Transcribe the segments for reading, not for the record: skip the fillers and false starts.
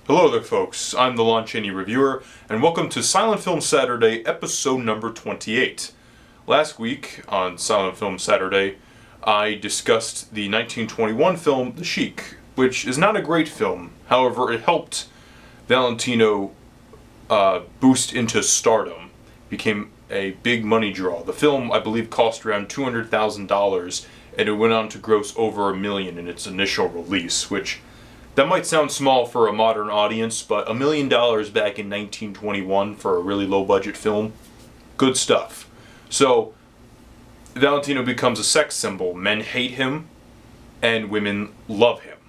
Hello there folks, I'm the Lon Chaney Reviewer, and welcome to Silent Film Saturday, episode number 28. Last week, on Silent Film Saturday, I discussed the 1921 film, The Sheik, which is not a great film. However, it helped Valentino boost into stardom, became a big money draw. The film, I believe, cost around $200,000, and it went on to gross over $1 million in its initial release, which that might sound small for a modern audience, but $1 million back in 1921 for a really low-budget film, good stuff. So, Valentino becomes a sex symbol. Men hate him, and women love him.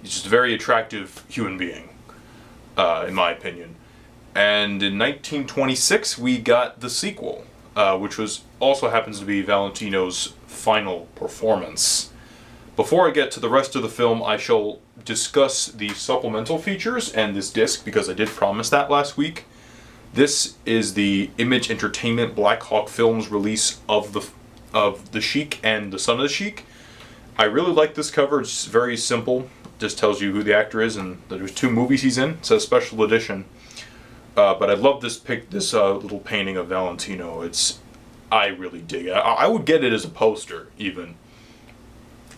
He's just a very attractive human being, in my opinion. And in 1926, we got the sequel, which also happens to be Valentino's final performance. Before I get to the rest of the film, I shall discuss the supplemental features and this disc, because I did promise that last week. This is the Image Entertainment Black Hawk Films release of the Sheik and the Son of the Sheik. I really like this cover. It's very simple. Just tells you who the actor is and that there's 2 movies he's in. It says special edition. But I love this little painting of Valentino. I really dig it. I would get it as a poster even.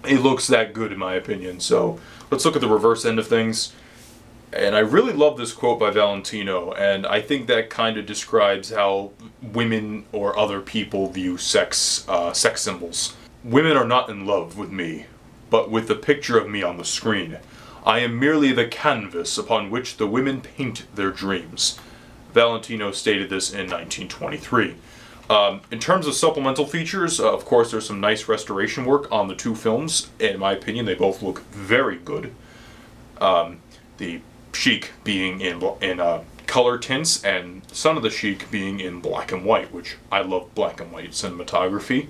It looks that good in my opinion. So let's look at the reverse end of things. And I really love this quote by Valentino, and I think that kind of describes how women or other people view sex symbols. Women are not in love with me, but with the picture of me on the screen. I am merely the canvas upon which the women paint their dreams. Valentino stated this in 1923. In terms of supplemental features, of course, there's some nice restoration work on the 2 films. In my opinion, they both look very good. The Sheik being in color tints, and Son of the Sheik being in black and white, which I love black and white cinematography,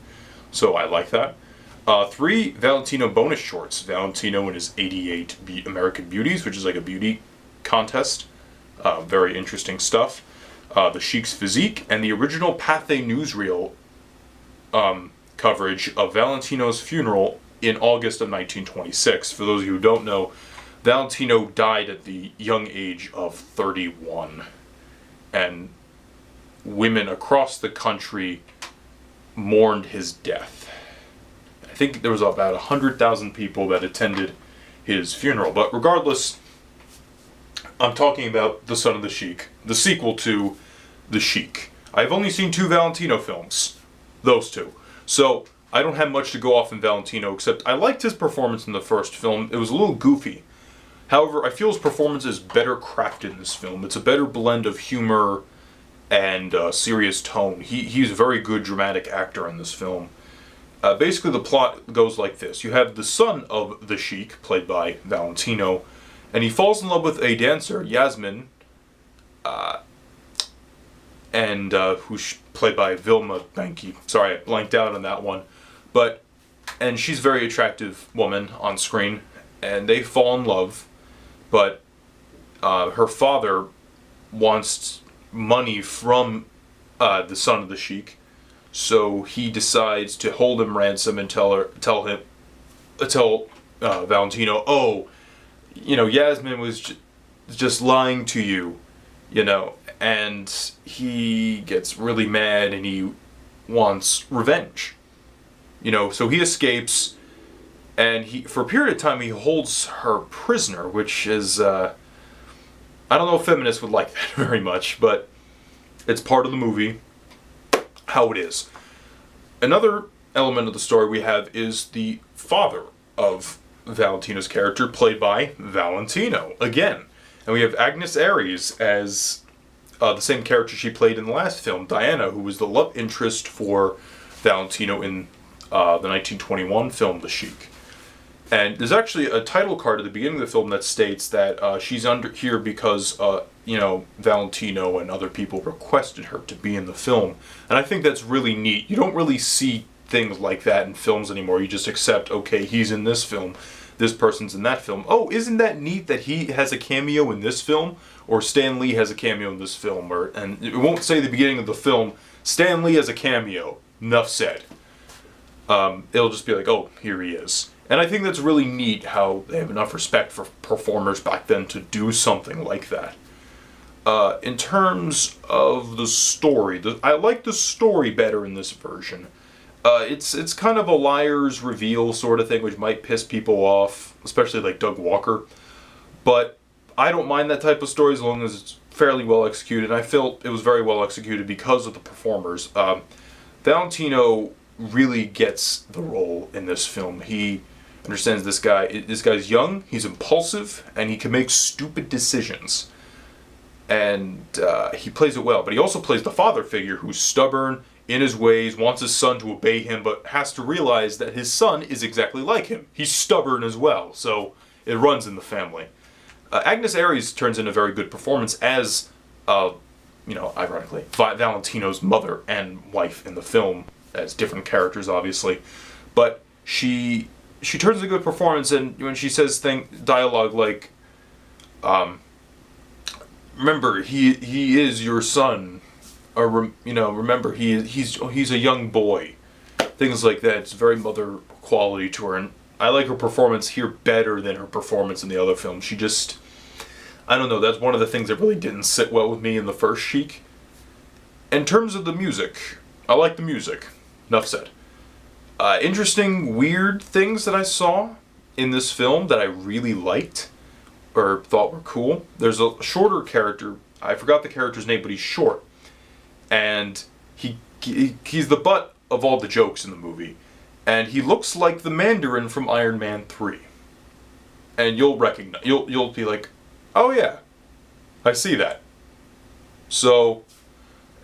so I like that. 3 Valentino bonus shorts. Valentino and his 88 American Beauties, which is like a beauty contest. Very interesting stuff. The Sheik's physique, and the original Pathé newsreel coverage of Valentino's funeral in August of 1926. For those of you who don't know, Valentino died at the young age of 31, and women across the country mourned his death. I think there was about 100,000 people that attended his funeral, but regardless, I'm talking about The Son of the Sheik, the sequel to The Sheik. I've only seen 2 Valentino films, those 2, so I don't have much to go off in Valentino, except I liked his performance in the first film. It was a little goofy. However, I feel his performance is better crafted in this film. It's a better blend of humor and serious tone. He's a very good dramatic actor in this film. Basically, the plot goes like this. You have the son of the Sheik, played by Valentino, and he falls in love with a dancer, Yasmin, who's played by Vilma Banky. Sorry, I blanked out on that one. And she's a very attractive woman on screen, and they fall in love. But her father wants money from the son of the Sheik, so he decides to hold him ransom and tell Valentino, oh, Yasmin was just lying to you, and he gets really mad and he wants revenge, so he escapes. And for a period of time, he holds her prisoner, which is, I don't know if feminists would like that very much, but it's part of the movie, how it is. Another element of the story we have is the father of Valentino's character, played by Valentino, again. And we have Agnes Aries as the same character she played in the last film, Diana, who was the love interest for Valentino in the 1921 film, The Sheik. And there's actually a title card at the beginning of the film that states that she's under here because, Valentino and other people requested her to be in the film. And I think that's really neat. You don't really see things like that in films anymore. You just accept, okay, he's in this film, this person's in that film. Oh, isn't that neat that he has a cameo in this film? Or Stan Lee has a cameo in this film? And it won't say at the beginning of the film, Stan Lee has a cameo. Enough said. It'll just be like, oh, here he is. And I think that's really neat how they have enough respect for performers back then to do something like that. In terms of the story, I like the story better in this version. It's kind of a liar's reveal sort of thing, which might piss people off, especially like Doug Walker. But I don't mind that type of story as long as it's fairly well executed. And I felt it was very well executed because of the performers. Valentino really gets the role in this film. He understands this guy. This guy's young, he's impulsive, and he can make stupid decisions. And he plays it well. But he also plays the father figure who's stubborn, in his ways, wants his son to obey him, but has to realize that his son is exactly like him. He's stubborn as well, so it runs in the family. Agnes Aries turns in a very good performance as, ironically, Valentino's mother and wife in the film, as different characters, obviously. But she turns in a good performance, and when she says dialogue like, remember, he is your son, or remember, he's a young boy. Things like that. It's very mother quality to her, and I like her performance here better than her performance in the other film. She just, I don't know, that's one of the things that really didn't sit well with me in the first Sheik. In terms of the music, I like the music. Enough said. Interesting, weird things that I saw in this film that I really liked, or thought were cool. There's a shorter character, I forgot the character's name, but he's short. And he's the butt of all the jokes in the movie. And he looks like the Mandarin from Iron Man 3. And you'll recognize, you'll be like, oh yeah, I see that. So,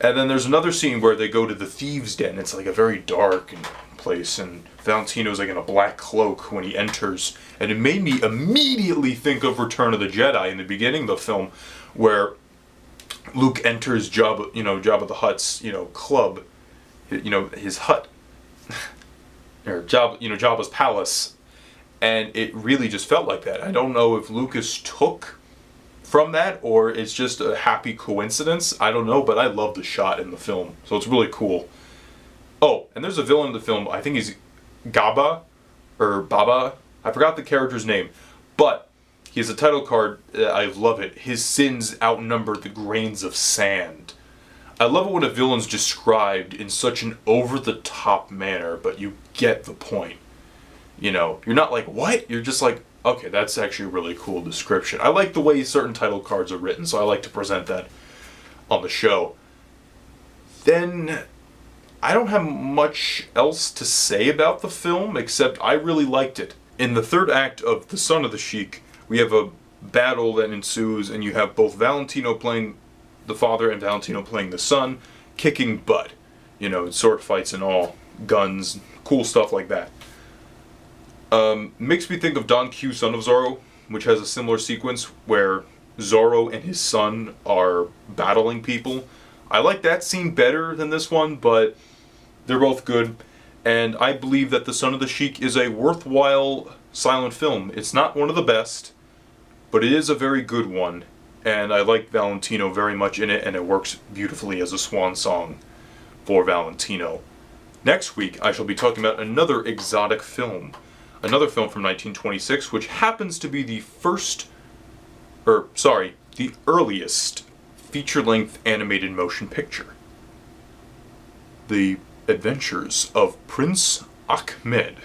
and then there's another scene where they go to the thieves' den. It's like a very dark place, and Valentino's like in a black cloak when he enters. And it made me immediately think of Return of the Jedi in the beginning of the film, where Luke enters Jabba the Hutt's, club, his hut, or Jabba's palace, and it really just felt like that. I don't know if Lucas took from that or it's just a happy coincidence. I don't know, but I love the shot in the film, so it's really cool. Oh, and there's a villain in the film. I think he's Gaba or Baba. I forgot the character's name, but he has a title card. I love it. His sins outnumber the grains of sand. I love it when a villain's described in such an over-the-top manner, but you get the point. You're not like, what? You're just like, okay, that's actually a really cool description. I like the way certain title cards are written, so I like to present that on the show. Then, I don't have much else to say about the film, except I really liked it. In the third act of The Son of the Sheik, we have a battle that ensues, and you have both Valentino playing the father and Valentino playing the son, kicking butt. Sword fights and all, guns, cool stuff like that. Makes me think of Don Q, Son of Zorro, which has a similar sequence where Zorro and his son are battling people. I like that scene better than this one, but they're both good. And I believe that The Son of the Sheik is a worthwhile silent film. It's not one of the best, but it is a very good one. And I like Valentino very much in it, and it works beautifully as a swan song for Valentino. Next week, I shall be talking about another exotic film. Another film from 1926, which happens to be the earliest feature-length animated motion picture. The Adventures of Prince Ahmed.